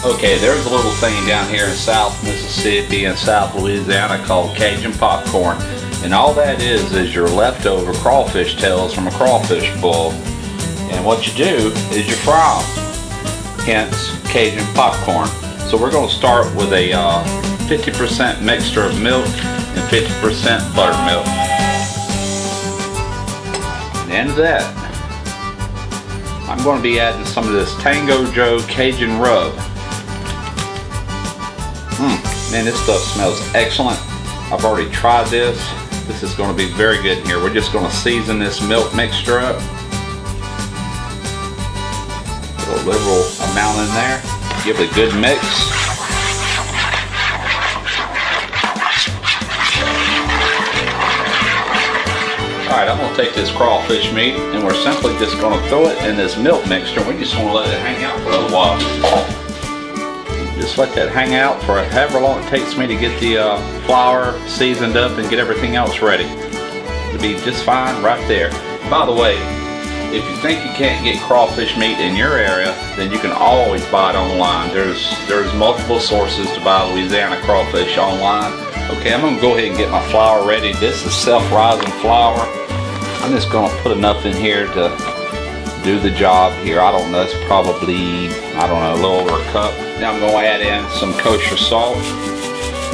Okay, there's a little thing down here in South Mississippi and South Louisiana called Cajun popcorn. And all that is your leftover crawfish tails from a crawfish boil. And what you do is you fry them, hence Cajun popcorn. So we're going to start with a 50% mixture of milk and 50% buttermilk. And that, I'm going to be adding some of this Tango Cajun Rub. Man, this stuff smells excellent. I've already tried this. This is going to be very good in here. We're just going to season this milk mixture up. Put a liberal amount in there. Give it a good mix. Alright, I'm going to take this crawfish meat and we're simply just going to throw it in this milk mixture. We just want to let it hang out for a little while. Just let that hang out for however long it takes me to get the flour seasoned up and get everything else ready. It'll be just fine right there. By the way, if you think you can't get crawfish meat in your area, then you can always buy it online. There's multiple sources to buy Louisiana crawfish online. Okay, I'm going to go ahead and get my flour ready. This is self-rising flour. I'm just going to put enough in here to do the job here. I don't know, it's probably, I don't know, a little over a cup. Now I'm going to add in some kosher salt.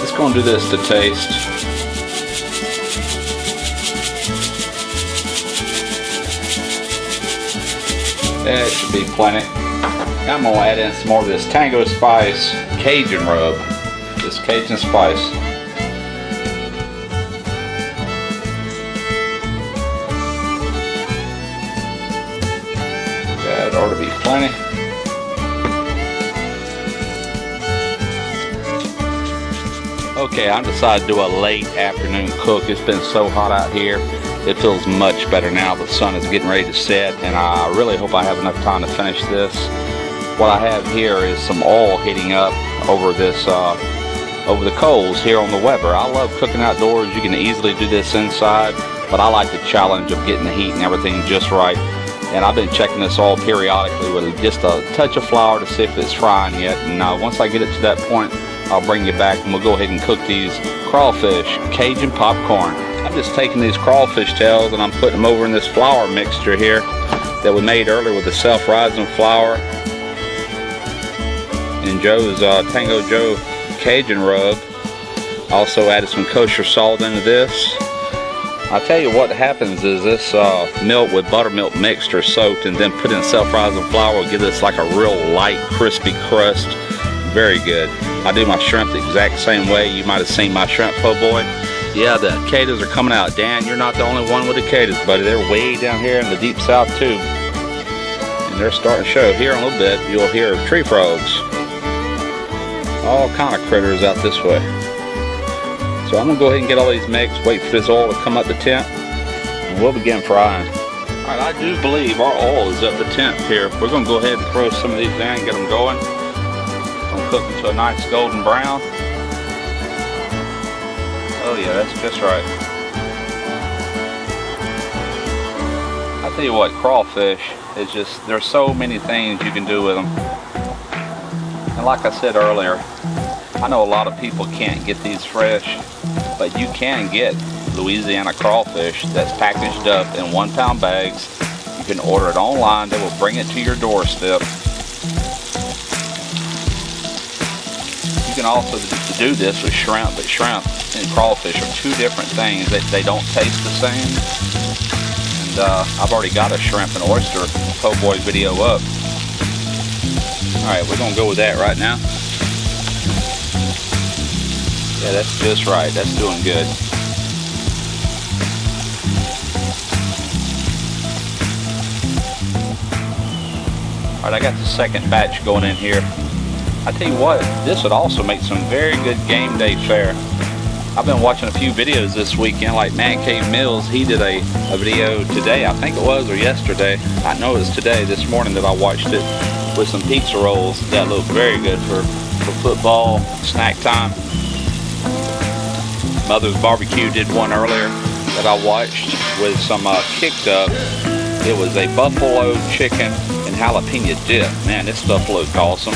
Just going to do this to taste. That should be plenty. Now I'm going to add in some more of this Tango Spice Cajun Rub. This Cajun Spice. That ought to be plenty. Okay, I decided to do a late afternoon cook. It's been so hot out here. It feels much better now. The sun is getting ready to set, and I really hope I have enough time to finish this. What I have here is some oil heating up over this, over the coals here on the Weber. I love cooking outdoors. You can easily do this inside, but I like the challenge of getting the heat and everything just right. And I've been checking this oil periodically with just a touch of flour to see if it's frying yet. And once I get it to that point, I'll bring you back and we'll go ahead and cook these crawfish Cajun popcorn. I'm just taking these crawfish tails and I'm putting them over in this flour mixture here that we made earlier with the self-rising flour and Joe's Tango Cajun Rub. Also added some kosher salt into this. I'll tell you what happens is this milk with buttermilk mixture soaked and then put in self-rising flour will give this like a real light crispy crust. Very good. I do my shrimp the exact same way. You might have seen my shrimp po' boy. Yeah, the cicadas are coming out. Dan, you're not the only one with the cicadas, buddy. They're way down here in the deep south too. And they're starting to show. Here in a little bit, you'll hear tree frogs. All kind of critters out this way. So I'm going to go ahead and get all these mixed, wait for this oil to come up the temp, and we'll begin frying. Alright, I do believe our oil is up the temp here. We're going to go ahead and throw some of these in and get them going. Cook them to a nice golden brown. Oh yeah, that's just right. I tell you what, crawfish is just, there's so many things you can do with them. And like I said earlier, I know a lot of people can't get these fresh, but you can get Louisiana crawfish that's packaged up in 1 pound bags. You can order it online, they will bring it to your doorstep. You can also do this with shrimp, but shrimp and crawfish are two different things. They don't taste the same. And I've already got a shrimp and oyster po' boy video up. Alright, we're going to go with that right now. Yeah, that's just right. That's doing good. Alright, I got the second batch going in here. I tell you what, this would also make some very good game day fare. I've been watching a few videos this weekend, like Man Cave Mills. He did a video today, I think it was, or yesterday. I know it was today, this morning that I watched it, with some pizza rolls that look very good for football, snack time. Mother's Barbecue did one earlier that I watched with some kicked up. It was a buffalo chicken and jalapeno dip. Man, this stuff looked awesome.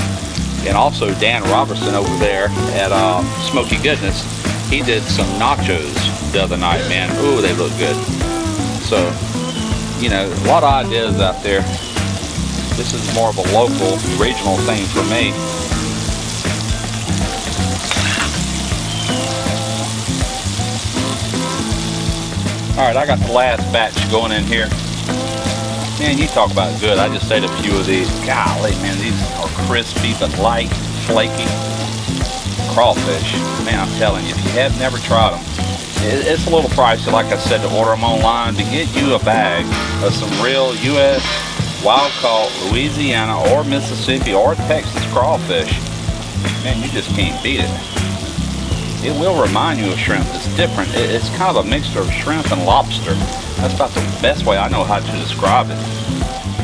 And also Dan Robertson over there at Smoky Goodness, he did some nachos the other night, man. Ooh, they look good. So, you know, a lot of ideas out there. This is more of a local, regional thing for me. Alright, I got the last batch going in here. Man, you talk about good. I just ate a few of these. Golly, man, these are crispy but light, flaky crawfish. Man, I'm telling you, if you have never tried them, it's a little pricey, like I said, to order them online. To get you a bag of some real U.S. wild-caught Louisiana or Mississippi or Texas crawfish, man, you just can't beat it. It will remind you of shrimp. It's different. It's kind of a mixture of shrimp and lobster. That's about the best way I know how to describe it.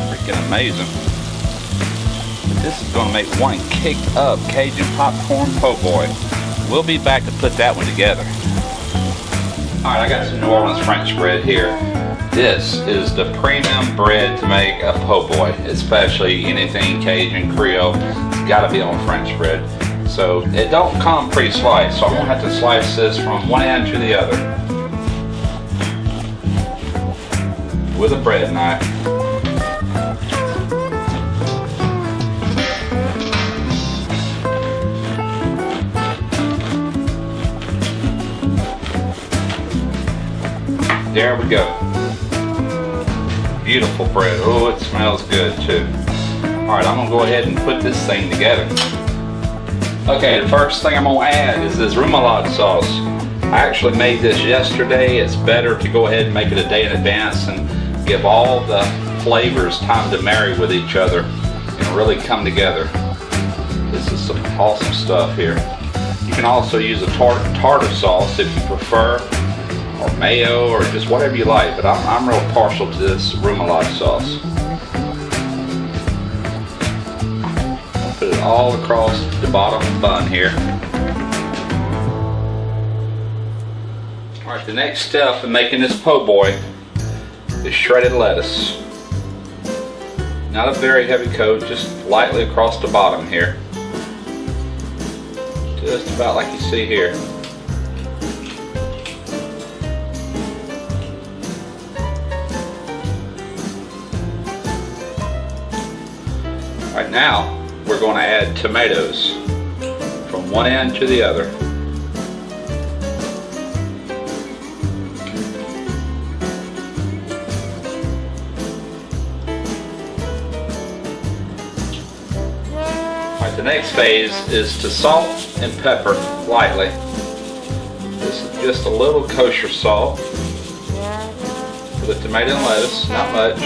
Freaking amazing. But this is going to make one kicked up Cajun Popcorn Po Boy. We'll be back to put that one together. Alright, I got some New Orleans French bread here. This is the premium bread to make a po' boy, especially anything Cajun, Creole. It's got to be on French bread. So it don't come pre-sliced, so I'm going to have to slice this from one end to the other with a bread knife. There we go. Beautiful bread. Oh, it smells good too. Alright, I'm going to go ahead and put this thing together. Okay, the first thing I'm going to add is this Remoulade sauce. I actually made this yesterday. It's better to go ahead and make it a day in advance and give all the flavors time to marry with each other and really come together. This is some awesome stuff here. You can also use a tartar sauce if you prefer, or mayo, or just whatever you like, but I'm real partial to this Remoulade sauce. Put it all across the bottom bun here. Alright, the next step in making this po' boy is shredded lettuce. Not a very heavy coat, just lightly across the bottom here. Just about like you see here. Alright, now we're going to add tomatoes from one end to the other. Alright, the next phase is to salt and pepper lightly. This is just a little kosher salt for the tomato and lettuce, not much.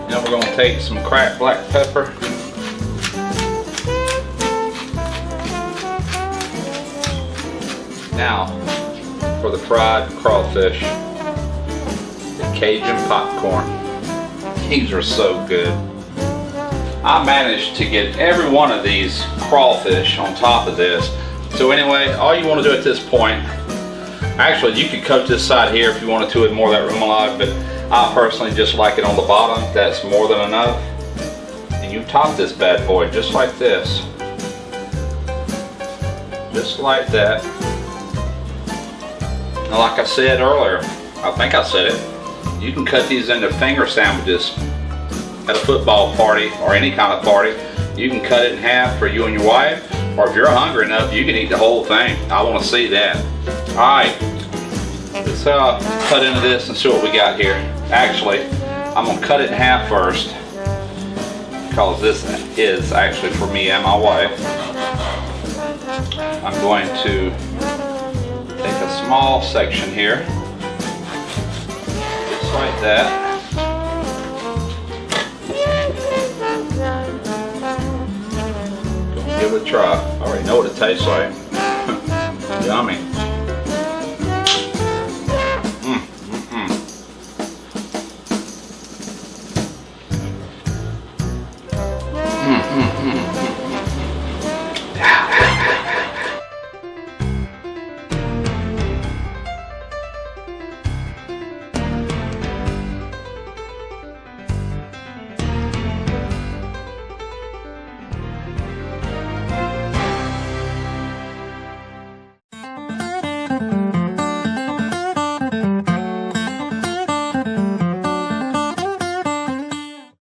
Now we're going to take some cracked black pepper. Now for the fried crawfish, the Cajun popcorn. These are so good. I managed to get every one of these crawfish on top of this. So anyway, all you want to do at this point, actually you could coat this side here if you wanted to with more of that remoulade, but I personally just like it on the bottom. That's more than enough. And you top this bad boy just like this. Just like that. Now like I said earlier, I think I said it, you can cut these into finger sandwiches at a football party or any kind of party. You can cut it in half for you and your wife, or if you're hungry enough, you can eat the whole thing. I want to see that. Alright, let's cut into this and see what we got here. Actually, I'm going to cut it in half first, because this is actually for me and my wife. I'm going to take a small section here, just like that. Give it a try. I already know what it tastes like. Yummy.